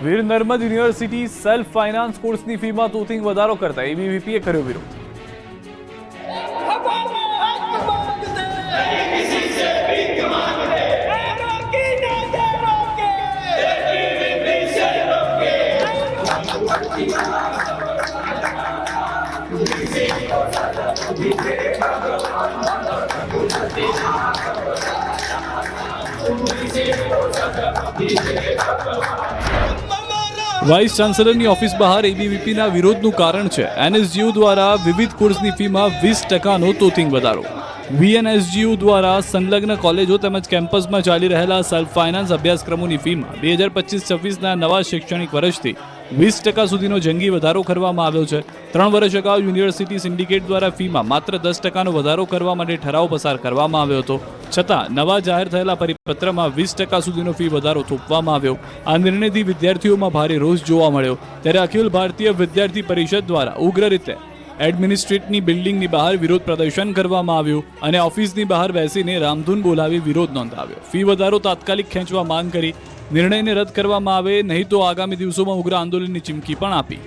Veer Narmad university self finance કોર્સની ફીમાં તોતિંગ વધારો કરતા એબીવીપીએ કર્યો વિરોધ। વાઇસ ચાન્સલરની ઓફિસ બહાર એબીવીપીના વિરોધનું કારણ છે એનએસજીયુ દ્વારા વિવિધ કોર્સની ફીમાં 20% તોતિંગ વધારો। વીએનએસજીયુ દ્વારા સંલગ્ન કોલેજો તેમજ કેમ્પસમાં ચાલી રહેલા સેલ્ફ ફાઇનાન્સ અભ્યાસક્રમોની ફીમાં 2025-26ના નવા શૈક્ષણિક વર્ષથી 20% સુધીનો જંગી વધારો કરવામાં આવ્યો છે। 3 વર્ષ અગાઉ યુનિવર્સિટી સિન્ડિકેટ દ્વારા ફીમાં માત્ર 10%નો વધારો કરવા માટે ઠરાવ પસાર કરવામાં આવ્યો હતો, છતાં નવા જાહેર થયેલા પરિપત્રમાં 20% સુધીનો ફી વધારો થોપવામાં આવ્યો। આ નિર્ણયથી વિદ્યાર્થીઓમાં ભારે રોષ જોવા મળ્યો, ત્યારે અખિલ ભારતીય વિદ્યાર્થી પરિષદ દ્વારા ઉગ્ર રીતે એડમિનિસ્ટ્રેટની બિલ્ડિંગની બહાર વિરોધ પ્રદર્શન કરવામાં આવ્યું અને ઓફિસની બહાર બેસીને રામધૂન બોલાવી વિરોધ નોંધાવ્યો। ફી વધારો તાત્કાલિક ખેંચવા માંગ કરી, નિર્ણયને રદ કરવામાં આવે નહીં તો આગામી દિવસોમાં ઉગ્ર આંદોલનની ચીમકી પણ આપી।